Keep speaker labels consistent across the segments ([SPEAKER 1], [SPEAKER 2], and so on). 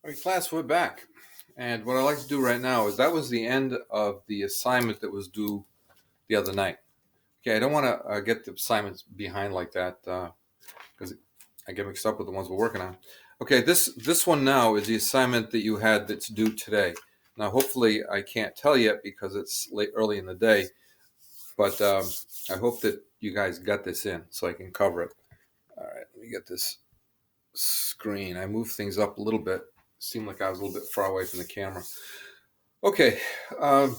[SPEAKER 1] All right, class, we're back. And what I'd like to do right now is that was the end of the assignment that was due the other night. Okay, I don't want to get the assignments behind like that because I get mixed up with the ones we're working on. Okay, this one now is the assignment that you had that's due today. Now, hopefully, I can't tell yet because it's late early in the day, but I hope that you guys got this in so I can cover it. All right, let me get this screen. I moved things up a little bit. Seemed like I was a little bit far away from the camera. Okay, um,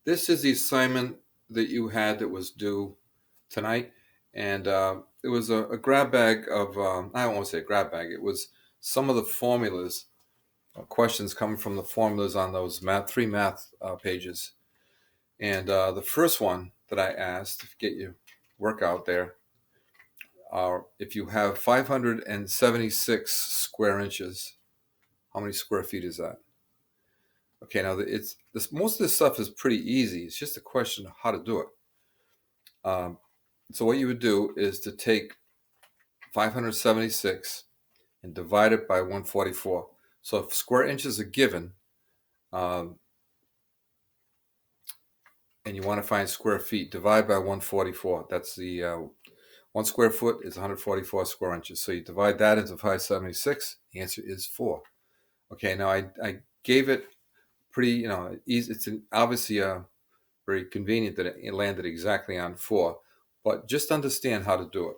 [SPEAKER 1] this is the assignment that you had that was due tonight, and it was a grab bag of I don't want to say a grab bag. It was some of the formulas, questions coming from the formulas on those three math pages, and the first one that I asked to get your work out there. If you have 576 square inches, how many square feet is that? Okay, now it's this. Most of this stuff is pretty easy. It's just a question of how to do it. So what you would do is to take 576 and divide it by 144. So if square inches are given, um, and you want to find square feet, divide by 144. That's the 1 square foot is 144 square inches. So you divide that into 576. The answer is 4. Okay, now I gave it pretty, easy. It's obviously very convenient that it landed exactly on 4, but just understand how to do it.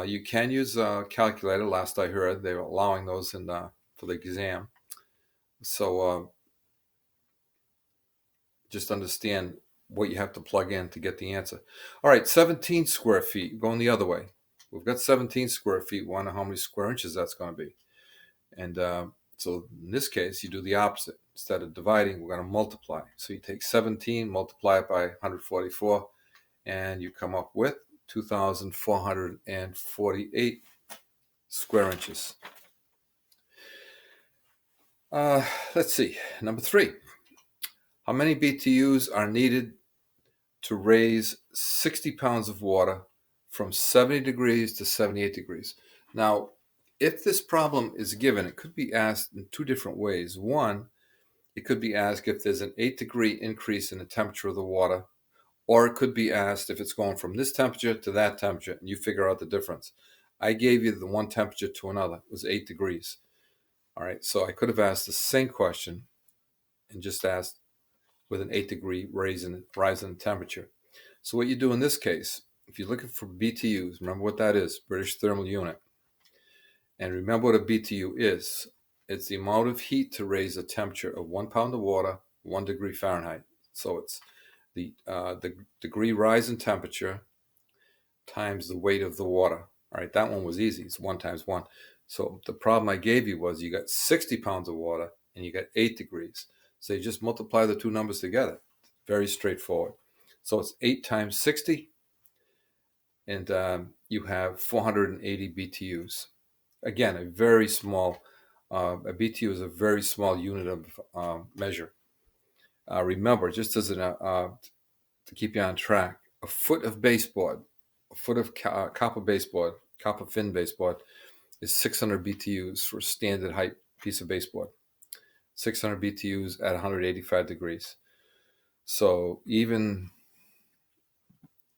[SPEAKER 1] You can use a calculator. Last I heard, they were allowing those for the exam. So just understand what you have to plug in to get the answer. All right, 17 square feet, going the other way. We've got 17 square feet. Wonder how many square inches that's going to be. And so in this case, you do the opposite. Instead of dividing, we're going to multiply. So you take 17, multiply it by 144, and you come up with 2,448 square inches. Let's see. Number 3. How many BTUs are needed to raise 60 pounds of water from 70 degrees to 78 degrees? Now, if this problem is given, it could be asked in two different ways. One, it could be asked if there's an 8-degree increase in the temperature of the water, or it could be asked if it's going from this temperature to that temperature, and you figure out the difference. I gave you the one temperature to another. It was 8 degrees. All right, so I could have asked the same question and just asked with an 8-degree rise in temperature. So what you do in this case, if you're looking for BTUs, remember what that is, British Thermal Unit. And remember what a BTU is. It's the amount of heat to raise a temperature of 1 pound of water, 1 degree Fahrenheit. So it's the degree rise in temperature times the weight of the water. All right, that one was easy. It's 1 times 1. So the problem I gave you was you got 60 pounds of water and you got 8 degrees. So you just multiply the two numbers together. Very straightforward. So it's 8 times 60, and you have 480 BTUs. Again, a very small, a BTU is a very small unit of measure. Remember, just as to keep you on track, a foot of baseboard, a foot of copper baseboard, copper fin baseboard, is 600 BTUs for a standard height piece of baseboard. 600 BTUs at 185 degrees. So even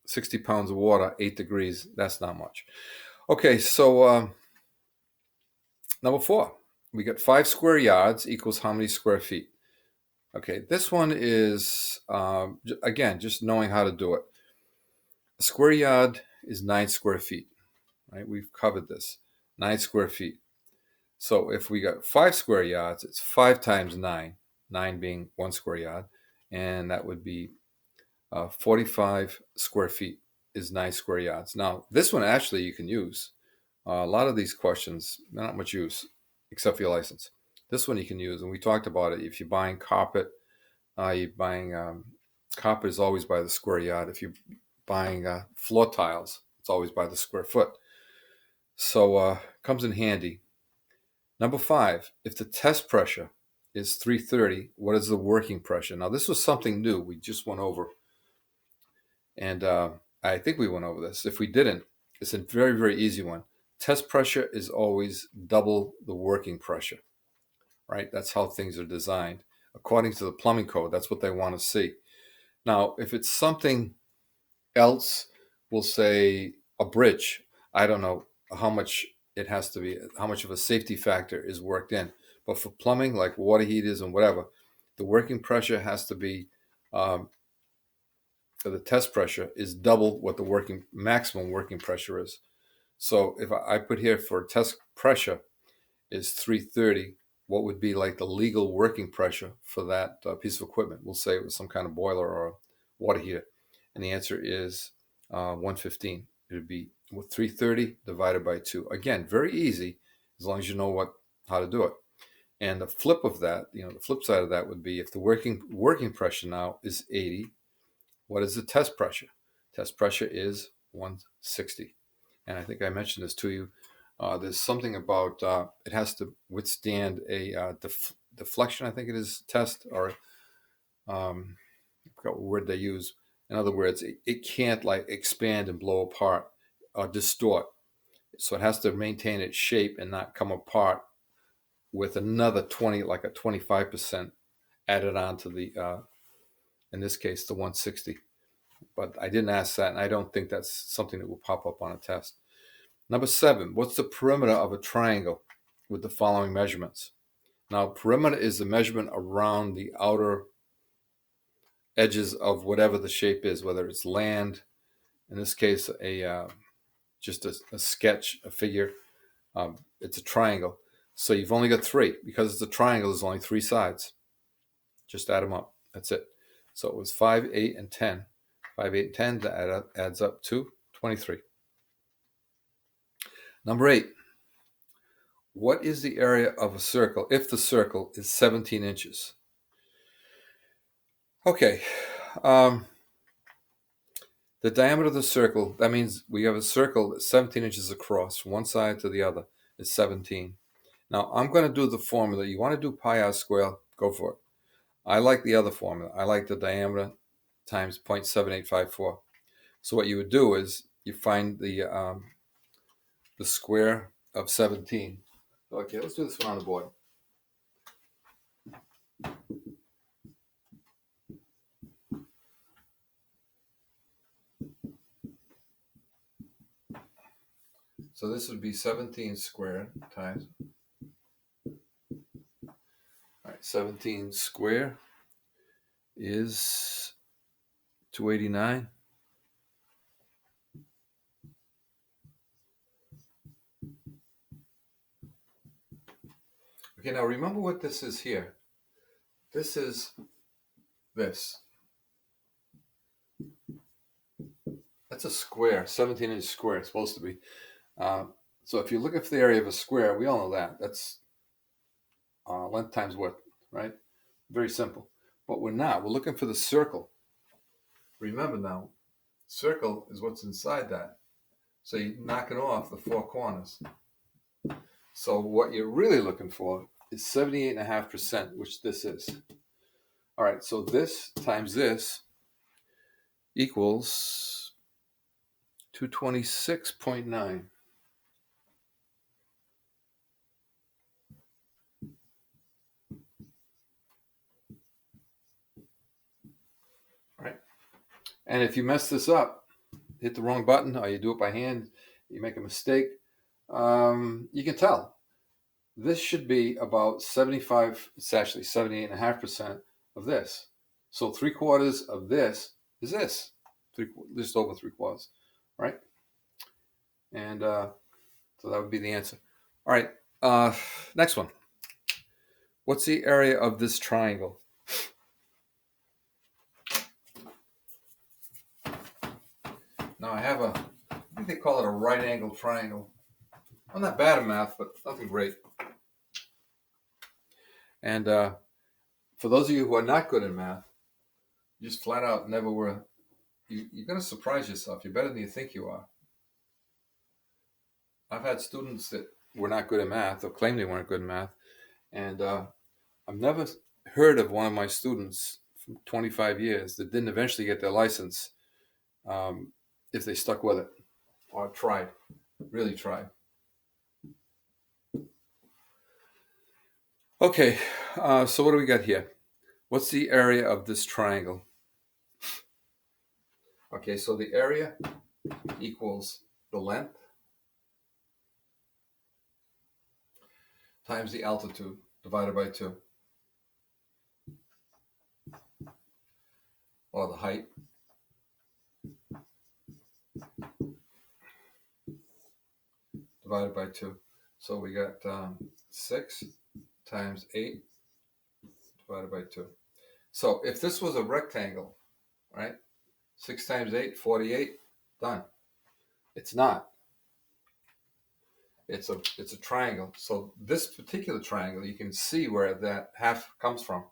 [SPEAKER 1] 60 pounds of water, 8 degrees, that's not much. Okay, so number 4, we got 5 square yards equals how many square feet? Okay, this one is, again, just knowing how to do it. A square yard is 9 square feet, right? We've covered this, 9 square feet. So if we got 5 square yards, it's 5 times 9, 9 being 1 square yard, and that would be 45 square feet is 9 square yards. Now, this one actually you can use. A lot of these questions, not much use, except for your license. This one you can use, and we talked about it. If you're buying carpet, you're buying carpet is always by the square yard. If you're buying floor tiles, it's always by the square foot. So comes in handy. Number 5, if the test pressure is 330, what is the working pressure? Now, this was something new we just went over. And I think we went over this. If we didn't, it's a very, very easy one. Test pressure is always double the working pressure, right? That's how things are designed. According to the plumbing code, that's what they want to see. Now, if it's something else, we'll say a bridge. I don't know how much it has to be, how much of a safety factor is worked in. But for plumbing, like water heaters and whatever, the working pressure has to be, the test pressure is double what the working maximum working pressure is. So if I put here for test pressure is 330, what would be like the legal working pressure for that piece of equipment? We'll say it was some kind of boiler or a water heater. And the answer is 115. It would be 330 divided by 2. Again, very easy as long as you know how to do it. And the flip of that, the flip side of that would be if the working pressure now is 80, what is the test pressure? Test pressure is 160. And I think I mentioned this to you. There's something about it has to withstand a deflection, I think it is, test, or I forgot what word they use. In other words, it can't like expand and blow apart or distort. So it has to maintain its shape and not come apart with another 20, like a 25% added on to the, in this case, the 160. But I didn't ask that, and I don't think that's something that will pop up on a test. Number 7, what's the perimeter of a triangle with the following measurements? Now, perimeter is the measurement around the outer edges of whatever the shape is, whether it's land, in this case, just a sketch, a figure. It's a triangle. So you've only got 3. Because it's a triangle, there's only 3 sides. Just add them up. That's it. So it was 5, 8, and 10. 5, 8, and 10 that adds up to 23. Number 8. What is the area of a circle if the circle is 17 inches? Okay. The diameter of the circle, that means we have a circle that's 17 inches across, one side to the other is 17. Now, I'm going to do the formula. You want to do pi r squared, go for it. I like the other formula. I like the diameter times 0.7854. So what you would do is you find the square of 17. Okay, let's do this one on the board. So this would be 17 squared times, all right, 17 squared is 289. Okay, now remember what this is here. This is this. That's a square, 17-inch square, it's supposed to be. So if you're looking for the area of a square, we all know that. That's length times width, right? Very simple. But we're not. We're looking for the circle. Remember now, circle is what's inside that. So you knock it off the 4 corners. So what you're really looking for is 78.5%, which this is. All right, so this times this equals 226.9. Right? And if you mess this up, hit the wrong button, or you do it by hand, you make a mistake, you can tell. This should be about 75, it's actually 78.5% of this. So 3/4 of this is this, just over 3/4, right? And so that would be the answer. All right, next one. What's the area of this triangle? Now I have I think they call it a right angle triangle. I'm not bad at math, but nothing great. And for those of you who are not good at math, you just flat out never were. You're going to surprise yourself. You're better than you think you are. I've had students that were not good at math or claimed they weren't good at math. And I've never heard of one of my students from 25 years that didn't eventually get their license if they stuck with it or tried, really tried. Okay, so what do we got here? What's the area of this triangle? Okay, so the area equals the length times the altitude divided by 2, or the height divided by 2. So we got 6 times 8 divided by 2. So if this was a rectangle, right? 6 times 8, 48, done. It's not. It's a triangle. So this particular triangle, you can see where that half comes from.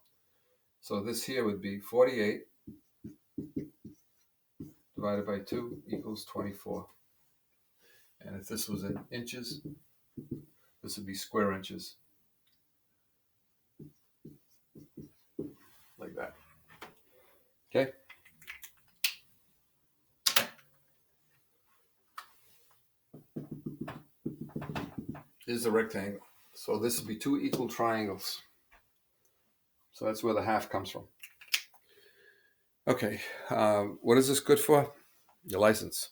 [SPEAKER 1] So this here would be 48 divided by 2 equals 24. And if this was in inches, this would be square inches, like that. Okay? This is a rectangle. So this would be 2 equal triangles. So that's where the half comes from. Okay, what is this good for? Your license.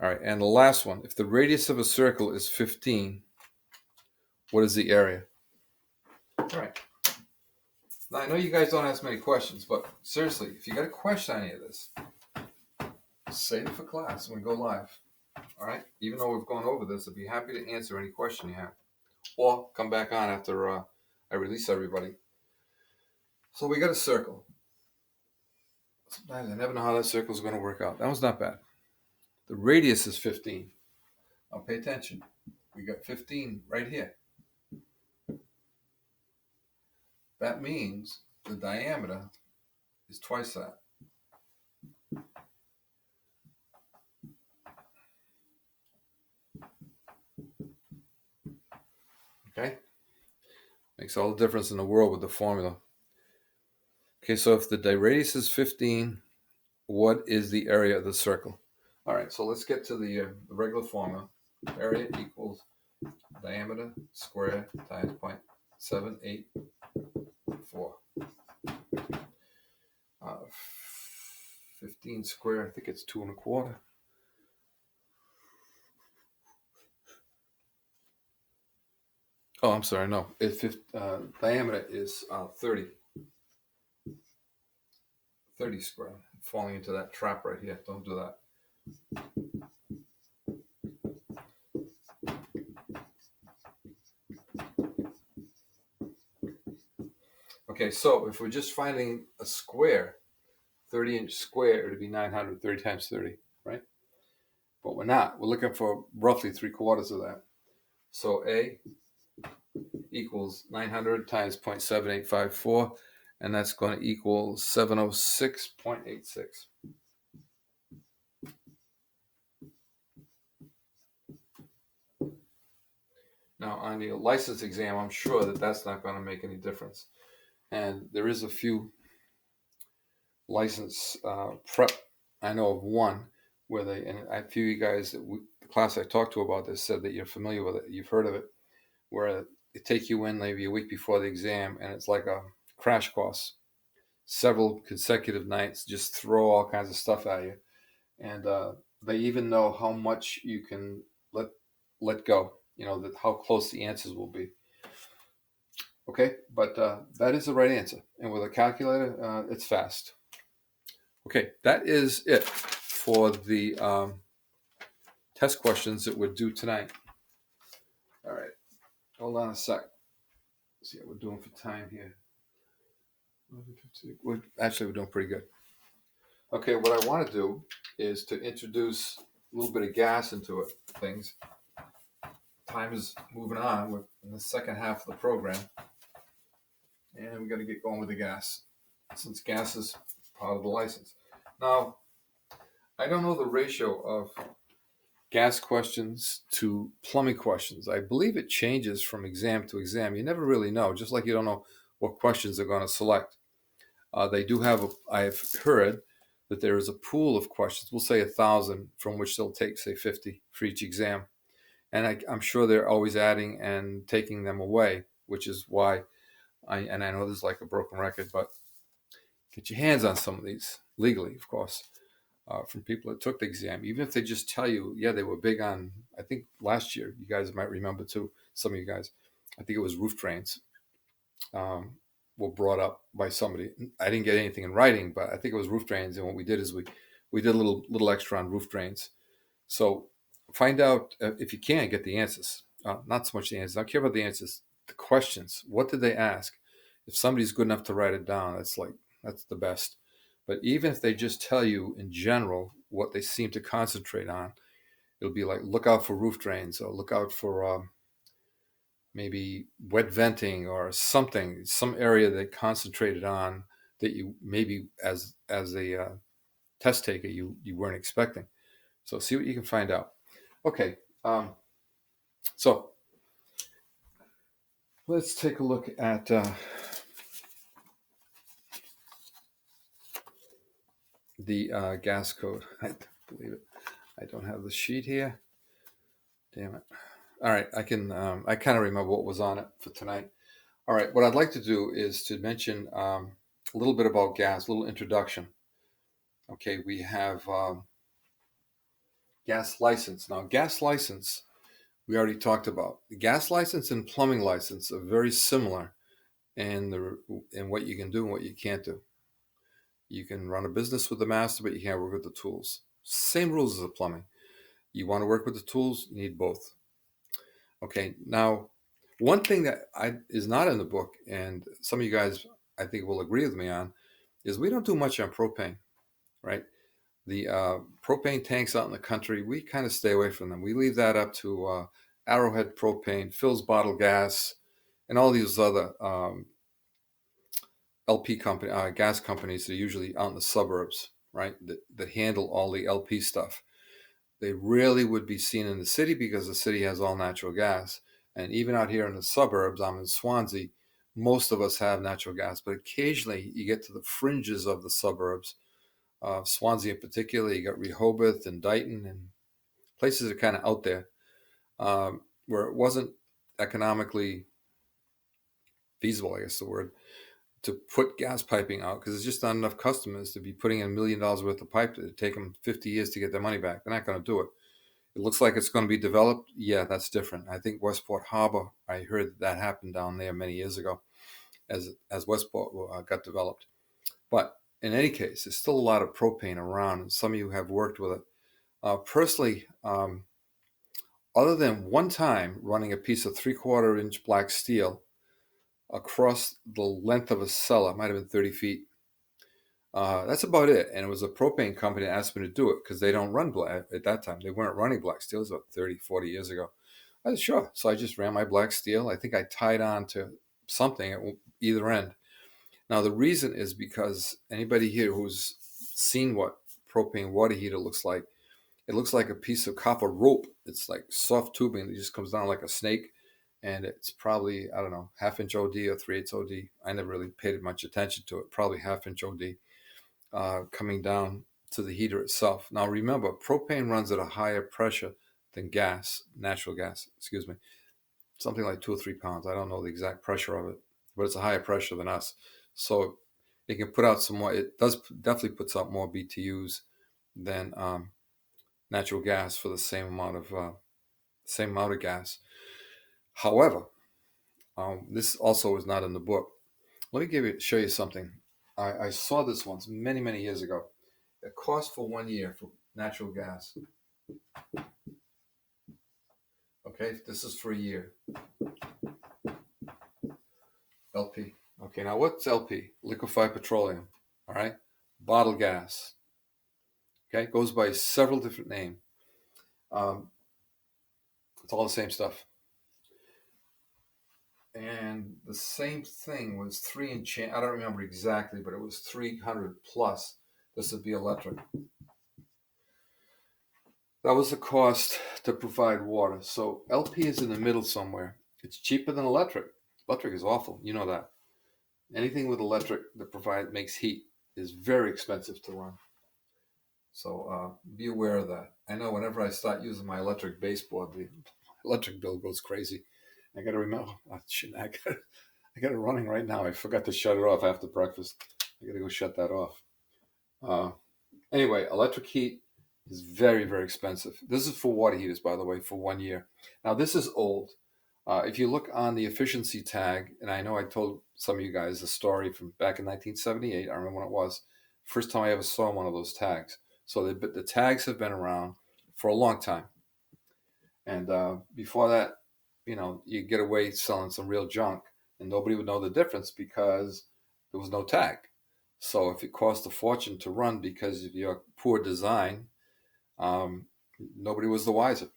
[SPEAKER 1] All right, and the last one. If the radius of a circle is 15, what is the area? All right. Now, I know you guys don't ask many questions, but seriously, if you got a question on any of this, save it for class when we go live. All right? Even though we've gone over this, I'd be happy to answer any question you have. Or come back on after I release everybody. So we got a circle. Sometimes I never know how that circle is going to work out. That was not bad. The radius is 15. Now pay attention. We got 15 right here. That means the diameter is twice that. Okay? Makes all the difference in the world with the formula. Okay, so if the radius is 15, what is the area of the circle? All right, so let's get to the regular formula. Area equals diameter squared times 0.784. 15 squared, I think it's 2 1/4. Oh, I'm sorry, no. Diameter is 30. 30 squared. Falling into that trap right here. Don't do that. Okay, so if we're just finding a square, 30-inch square, it would be 930 times 30, right? But we're not. We're looking for roughly 3/4 of that. So A equals 900 times 0.7854, and that's going to equal 706.86. Now, on the license exam, I'm sure that that's not going to make any difference. And there is a few license prep. I know of one where and a few of you guys, the class I talked to about this, said that you're familiar with it. You've heard of it, where they take you in maybe a week before the exam, and it's like a crash course. Several consecutive nights, just throw all kinds of stuff at you. And they even know how much you can let go, how close the answers will be. Okay, but that is the right answer. And with a calculator, it's fast. Okay, that is it for the test questions that we're due tonight. All right, hold on a sec. Let's see what we're doing for time here. We're doing pretty good. Okay, what I want to do is to introduce a little bit of gas into things. Time is moving on. We're in the second half of the program, and we got to get going with the gas, since gas is part of the license. Now, I don't know the ratio of gas questions to plumbing questions. I believe it changes from exam to exam. You never really know, just like you don't know what questions they're going to select. They do have, I've heard that there is a pool of questions, we'll say 1,000, from which they'll take, say, 50 for each exam. and I'm sure they're always adding and taking them away, which is why I know this is like a broken record, but get your hands on some of these legally, of course, from people that took the exam. Even if they just tell you, yeah, they were big on. I think last year, you guys might remember too. Some of you guys, I think it was roof drains. Were brought up by somebody. I didn't get anything in writing, but I think it was roof drains. And what we did is we did a little extra on roof drains. So find out if you can get the answers. Not so much the answers. I don't care about the answers. The questions. What did they ask? If somebody's good enough to write it down, that's the best. But even if they just tell you in general what they seem to concentrate on, it'll be like look out for roof drains or look out for maybe wet venting or something, some area they concentrated on that you maybe as a test taker you weren't expecting. So see what you can find out. Okay, so let's take a look at the gas code. I believe it. I don't have the sheet here. Damn it. All right, I can. I kind of remember what was on it for tonight. All right, what I'd like to do is to mention a little bit about gas, a little introduction. Okay, we have gas license. Now, gas license, we already talked about. The gas license and plumbing license are very similar in what you can do and what you can't do. You can run a business with the master, but you can't work with the tools. Same rules as the plumbing. You want to work with the tools, you need both. Okay, now, one thing that is not in the book, and some of you guys I think will agree with me on, is we don't do much on propane, right? The propane tanks out in the country, we kind of stay away from them. We leave that up to Arrowhead Propane, Phil's Bottle Gas, and all these other LP company gas companies that are usually out in the suburbs, right? That handle all the LP stuff. They rarely would be seen in the city because the city has all natural gas. And even out here in the suburbs, I'm in Swansea, most of us have natural gas, but occasionally you get to the fringes of the suburbs. Swansea in particular, you got Rehoboth and Dighton and places that are kind of out there where it wasn't economically feasible, I guess the word, to put gas piping out because there's just not enough customers to be putting in $1 million worth of pipe to take them 50 years to get their money back. They're not going to do it. It looks like it's going to be developed. Yeah, that's different. I think Westport Harbor, I heard that happened down there many years ago as Westport got developed. But in any case, there's still a lot of propane around, and some of you have worked with it. Personally, other than one time running a piece of 3/4 inch black steel across the length of a cellar, might have been 30 feet. That's about it. And it was a propane company that asked me to do it because they don't run black at that time. They weren't running black steel. It was about 30, 40 years ago. I said, sure. So I just ran my black steel. I think I tied on to something at either end. Now, the reason is because anybody here who's seen what propane water heater looks like, it looks like a piece of copper rope. It's like soft tubing that just comes down like a snake. And it's probably, I don't know, 1/2 inch OD or 3/8 OD. I never really paid much attention to it. Probably 1/2 inch OD coming down to the heater itself. Now, remember, propane runs at a higher pressure than gas, natural gas, excuse me. Something like 2 or 3 pounds. I don't know the exact pressure of it, but it's a higher pressure than us. So it can put out some more, it does definitely puts out more BTUs than natural gas for the same amount of gas. However, this also is not in the book. Let me show you something. I saw this once many, many years ago. It cost for 1 year for natural gas. Okay, this is for a year. LP. Okay, now what's LP? Liquefied petroleum. All right, bottle gas. Okay, it goes by several different names. It's all the same stuff. And the same thing was I don't remember exactly, but it was 300 plus. This would be electric. That was the cost to provide water. So LP is in the middle somewhere. It's cheaper than electric. Electric is awful. You know that. Anything with electric that makes heat is very expensive to run. So be aware of that. I know whenever I start using my electric baseboard, electric bill goes crazy. I got to remember. Oh, shit, I got it running right now. I forgot to shut it off after breakfast. I got to go shut that off. Uh, anyway, electric heat is very, very expensive. This is for water heaters, by the way, for 1 year. Now, this is old. If you look on the efficiency tag, and I know I told some of you guys a story from back in 1978. I remember when it was. First time I ever saw one of those tags. So the tags have been around for a long time. And before that, you get away selling some real junk, and nobody would know the difference because there was no tag. So if it cost a fortune to run because of your poor design, um, nobody was the wiser.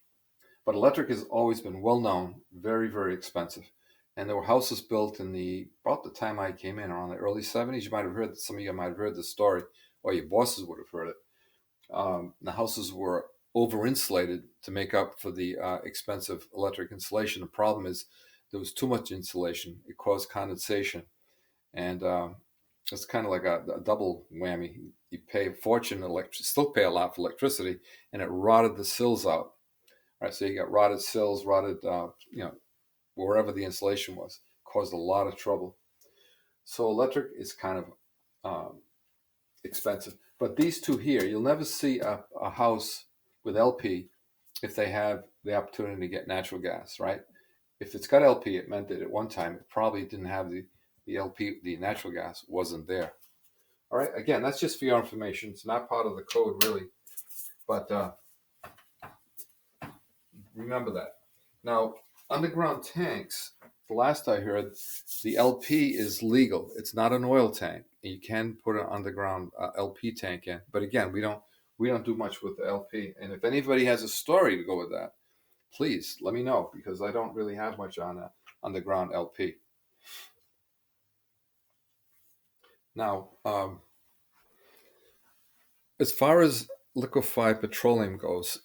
[SPEAKER 1] But electric has always been well known, very, very expensive. And there were houses built in about the time I came in, around the early 70s. You might have heard, some of you might have heard the story, or your bosses would have heard it. The houses were over insulated to make up for the expensive electric insulation. The problem is there was too much insulation. It caused condensation. And it's kind of like a double whammy. You pay a fortune, still pay a lot for electricity, and it rotted the sills out. Right, so you got rotted sills, rotted, wherever the insulation was, caused a lot of trouble. So electric is kind of expensive. But these two here, you'll never see a house with LP if they have the opportunity to get natural gas, right? If it's got LP, it meant that at one time it probably didn't have the LP, the natural gas wasn't there. All right, again, that's just for your information. It's not part of the code really, but remember that. Now, underground tanks, the last I heard, the LP is legal. It's not an oil tank. You can put an underground LP tank in, but again, we don't do much with the LP. And if anybody has a story to go with that, please let me know, because I don't really have much on underground LP. Now, as far as liquefied petroleum goes,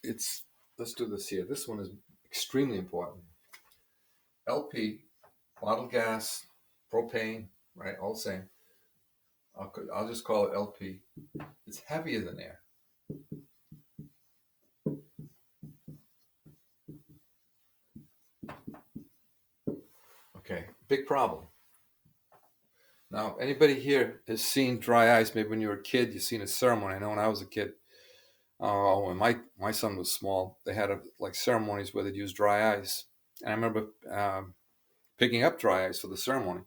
[SPEAKER 1] let's do this here. This one is extremely important. LP, bottled gas, propane, right? All the same. I'll just call it LP. It's heavier than air. Okay, big problem. Now, anybody here has seen dry ice? Maybe when you were a kid, you've seen a ceremony. I know when I was a kid, when my son was small, they had like ceremonies where they'd use dry ice. And I remember picking up dry ice for the ceremony,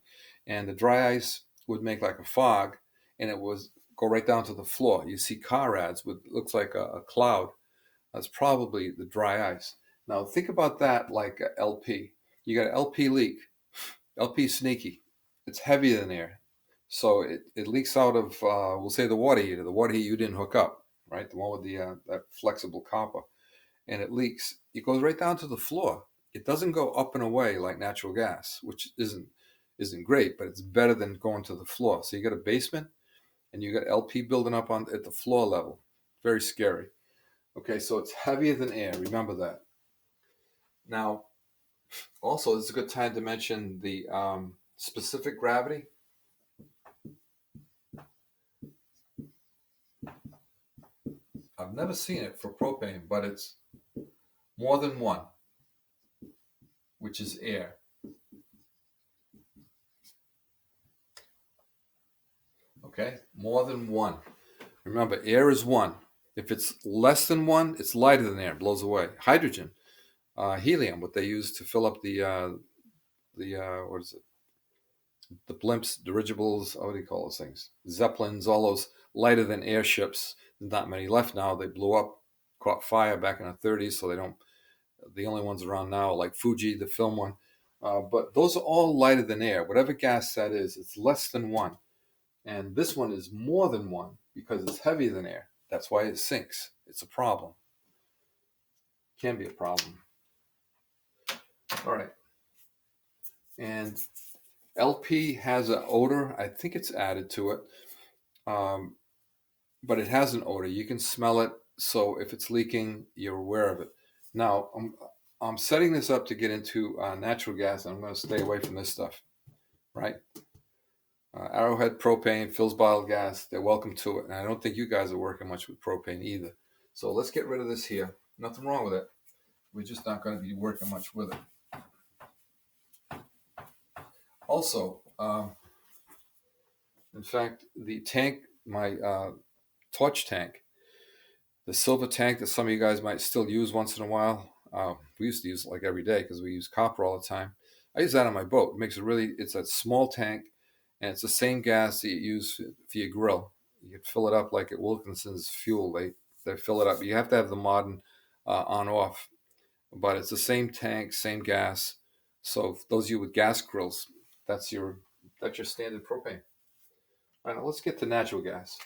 [SPEAKER 1] and the dry ice would make like a fog, and it was go right down to the floor. You see car ads with looks like a cloud. That's probably the dry ice. Now think about that like a LP. You got an LP leak. LP sneaky. It's heavier than air, so it leaks out of we'll say the water heater. The water heater you didn't hook up, right? The one with the that flexible copper, and it leaks. It goes right down to the floor. It doesn't go up and away like natural gas, which isn't great, but it's better than going to the floor. So you got a basement, and you got LP building up on at the floor level. Very scary. Okay, so it's heavier than air. Remember that. Now, also, this is a good time to mention the specific gravity. I've never seen it for propane, but it's more than one, which is air. Okay, more than one. Remember, air is one. If it's less than one, it's lighter than air, blows away. Hydrogen, helium, what they use to fill up the what is it? The blimps, dirigibles, what do you call those things? Zeppelins, all those lighter than airships. There's not many left now. They blew up, caught fire back in the 30s, so they don't. The only ones around now are like Fuji, the film one. But those are all lighter than air. Whatever gas that is, it's less than one. And this one is more than one because it's heavier than air. That's why it sinks. It's a problem. Can be a problem. All right. And LP has an odor. I think it's added to it. But it has an odor. You can smell it. So if it's leaking, you're aware of it. Now, I'm setting this up to get into natural gas. And I'm going to stay away from this stuff, right? Arrowhead Propane fills bottled gas. They're welcome to it. And I don't think you guys are working much with propane either. So let's get rid of this here. Nothing wrong with it. We're just not going to be working much with it. Also, in fact, the tank, my torch tank, the silver tank that some of you guys might still use once in a while. We used to use it like every day because we use copper all the time. I use that on my boat. It makes it really, it's a small tank, and it's the same gas that you use for your grill. You can fill it up like at Wilkinson's Fuel. They fill it up. You have to have the modern on off, but it's the same tank, same gas. So those of you with gas grills, that's your standard propane. All right, now let's get to natural gas.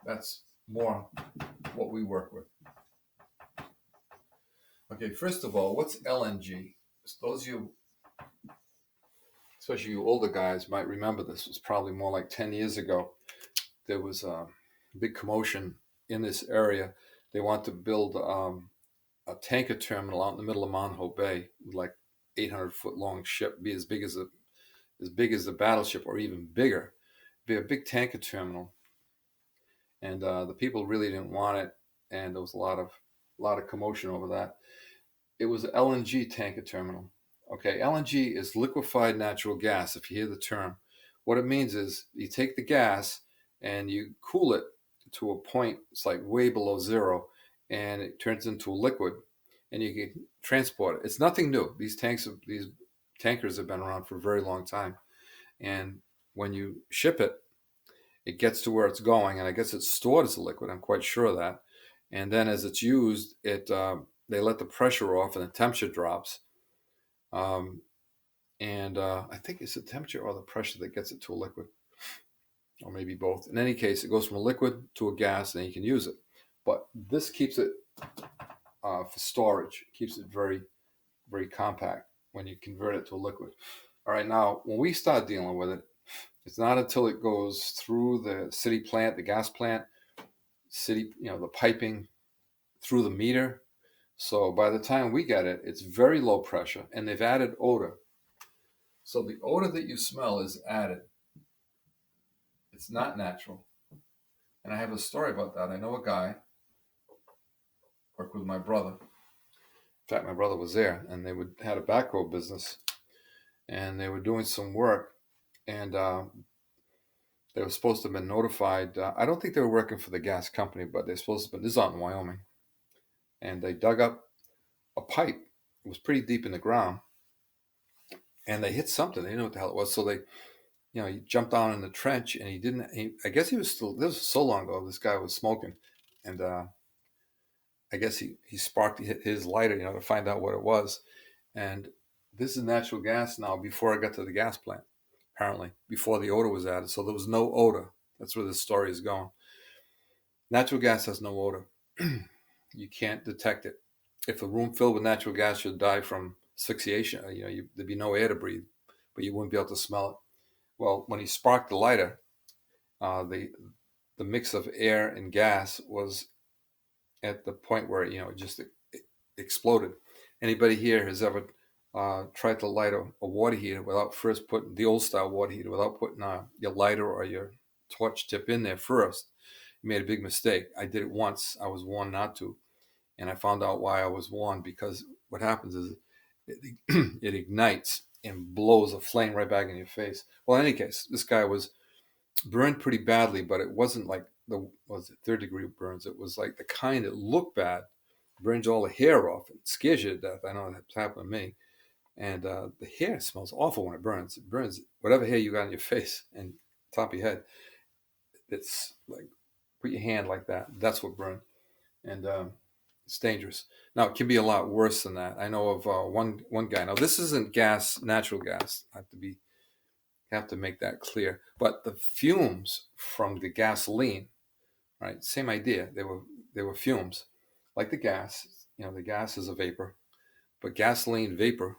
[SPEAKER 1] That's more what we work with. Okay, first of all, what's LNG? Those of you, especially you older guys, might remember this. It was probably more like 10 years ago. There was a big commotion in this area. They want to build a tanker terminal out in the middle of Mount Hope Bay, with like 800-foot long ship, be as big as the battleship or even bigger. Be a big tanker terminal, and the people really didn't want it, and there was a lot of commotion over that. It was an LNG tanker terminal. Okay, LNG is liquefied natural gas. If you hear the term, what it means is you take the gas and you cool it to a point, it's like way below zero, and it turns into a liquid, and you can transport it. It's nothing new. These tankers have been around for a very long time, and when you ship it, it gets to where it's going, and I guess it's stored as a liquid. I'm quite sure of that. And then as it's used, they let the pressure off and the temperature drops. I think it's the temperature or the pressure that gets it to a liquid, or maybe both. In any case, it goes from a liquid to a gas, and then you can use it. But this keeps it for storage. It keeps it very, very compact when you convert it to a liquid. All right, now when we start dealing with it, it's not until it goes through the city plant, the gas plant, the piping, through the meter. So by the time we get it, it's very low pressure, and they've added odor. So the odor that you smell is added. It's not natural. And I have a story about that. I know a guy, worked with my brother. In fact, my brother was there, and they had a backhoe business, and they were doing some work, and they were supposed to have been notified. I don't think they were working for the gas company, but they're supposed to have been. This is out in Wyoming. And they dug up a pipe. It was pretty deep in the ground. And they hit something. They didn't know what the hell it was. So he jumped down in the trench, and I guess he was still, this was so long ago, this guy was smoking. And I guess he sparked his lighter, to find out what it was. And this is natural gas now before I got to the gas plant, apparently, before the odor was added. So there was no odor. That's where this story is going. Natural gas has no odor. You can't detect it. If a room filled with natural gas, you'd die from asphyxiation. There'd be no air to breathe, but you wouldn't be able to smell it. Well, when he sparked the lighter, the mix of air and gas was at the point where it just exploded. Anybody here has ever tried to light a water heater without first putting the old style water heater without putting your lighter or your torch tip in there first? You made a big mistake. I did it once. I was warned not to, and I found out why I was warned, because what happens is it ignites and blows a flame right back in your face. Well, in any case, this guy was burned pretty badly, but it wasn't like third degree burns. It was like the kind that looked bad, burns all the hair off. It scares you to death. I know that's happened to me. And the hair smells awful when it burns. It burns whatever hair you got on your face and top of your head. It's like, put your hand like that. That's what burned. And it's dangerous. Now, it can be a lot worse than that. I know of one guy. Now, this isn't gas, natural gas. I have to make that clear. But the fumes from the gasoline, right? Same idea. They were fumes, like the gas. The gas is a vapor, but gasoline vapor.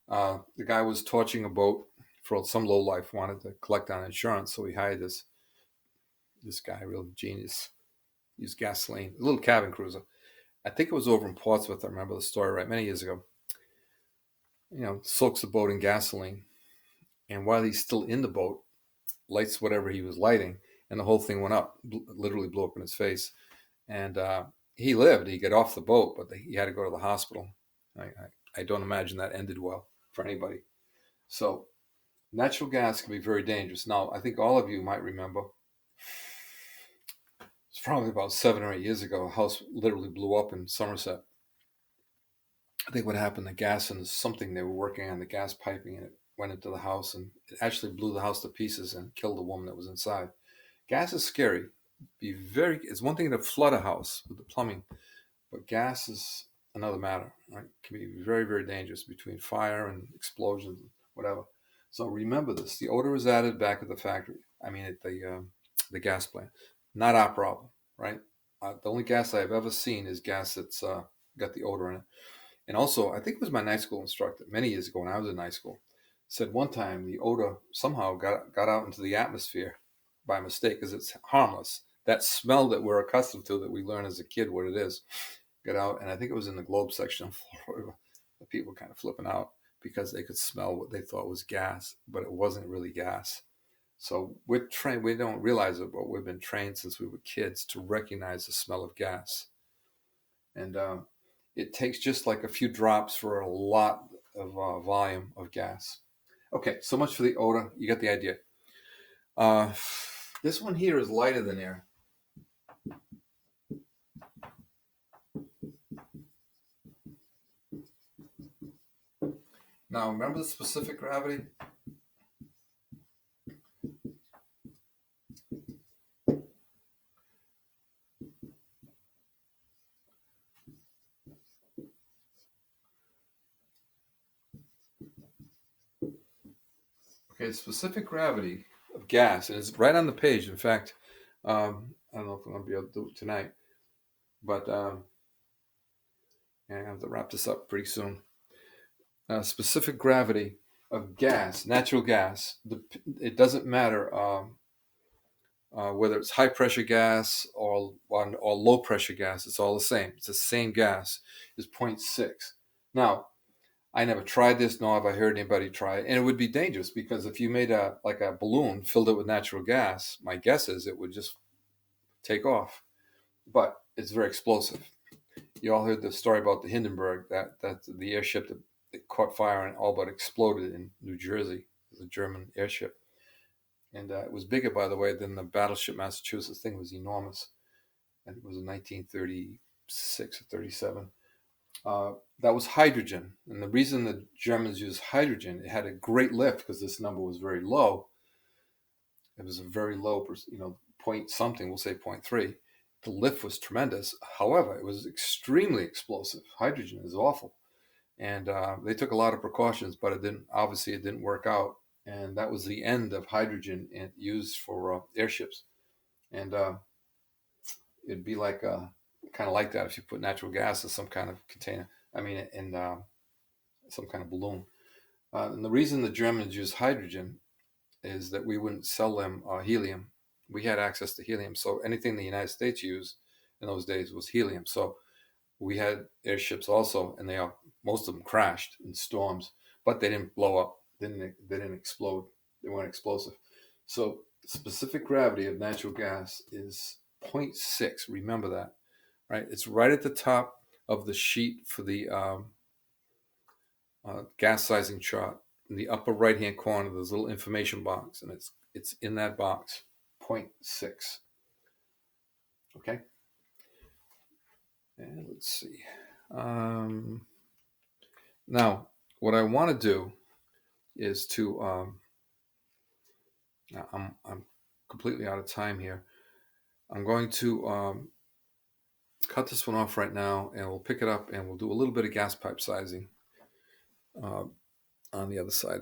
[SPEAKER 1] The guy was torching a boat for some lowlife, wanted to collect on insurance, so he hired this guy, real genius. Used gasoline, a little cabin cruiser. I think it was over in Portsmouth. I remember the story right many years ago. Soaks the boat in gasoline, and while he's still in the boat, lights whatever he was lighting, and the whole thing went up, literally blew up in his face. And he lived. He got off the boat, but he had to go to the hospital. I don't imagine that ended well for anybody. So natural gas can be very dangerous. Now, I think all of you might remember, it's probably about 7 or 8 years ago, a house literally blew up in Somerset. I think what happened, the gas and something they were working on, the gas piping, and it went into the house, and it actually blew the house to pieces and killed the woman that was inside. Gas is scary. It's one thing to flood a house with the plumbing, but gas is another matter, right? It can be very, very dangerous between fire and explosions, whatever. So remember this: the odor is added back at the factory. I mean, at the gas plant. Not our problem, right? The only gas I've ever seen is gas that's got the odor in it. And also, I think it was my night school instructor many years ago when I was in night school, said one time the odor somehow got out into the atmosphere by mistake because it's harmless. That smell that we're accustomed to, that we learn as a kid what it is, got out. And I think it was in the Globe section of Florida. The people kind of flipping out because they could smell what they thought was gas, but it wasn't really gas. So we're trained, we don't realize it, but we've been trained since we were kids to recognize the smell of gas. And it takes just like a few drops for a lot of volume of gas. Okay, so much for the odor. You got the idea. This one here is lighter than air. Now, remember the specific gravity? Okay, specific gravity of gas, and it's right on the page. In fact, I don't know if I'm going to be able to do it tonight, but I have to wrap this up pretty soon. Specific gravity of gas, natural gas. It doesn't matter whether it's high pressure gas or low pressure gas. It's all the same. It's the same gas. It's 0.6. Now, I never tried this, nor have I heard anybody try it. And it would be dangerous because if you made a balloon, filled it with natural gas, my guess is it would just take off. But it's very explosive. You all heard the story about the Hindenburg, that the airship that caught fire and all but exploded in New Jersey. It was a German airship. And it was bigger, by the way, than the battleship Massachusetts. Thing was enormous. And it was in 1936 or 37. That was hydrogen. And the reason the Germans used hydrogen, it had a great lift because this number was very low. It was a very low, point something, we'll say 0.3. The lift was tremendous. However, it was extremely explosive. Hydrogen is awful. And they took a lot of precautions, but it didn't work out. And that was the end of hydrogen used for airships. And it'd be like kind of like that if you put natural gas in some kind of container. I mean, in some kind of balloon. And the reason the Germans used hydrogen is that we wouldn't sell them helium. We had access to helium, so anything the United States used in those days was helium. So we had airships also, and most of them crashed in storms, but they didn't blow up. They didn't explode. They weren't explosive. So specific gravity of natural gas is 0.6. Remember that, right? It's right at the top of the sheet for the gas sizing chart. In the upper right hand corner, there's a little information box, and it's in that box, 0.6. Okay. And let's see. Now, what I want to do is to I'm completely out of time here. I'm going to cut this one off right now, and we'll pick it up, and we'll do a little bit of gas pipe sizing on the other side.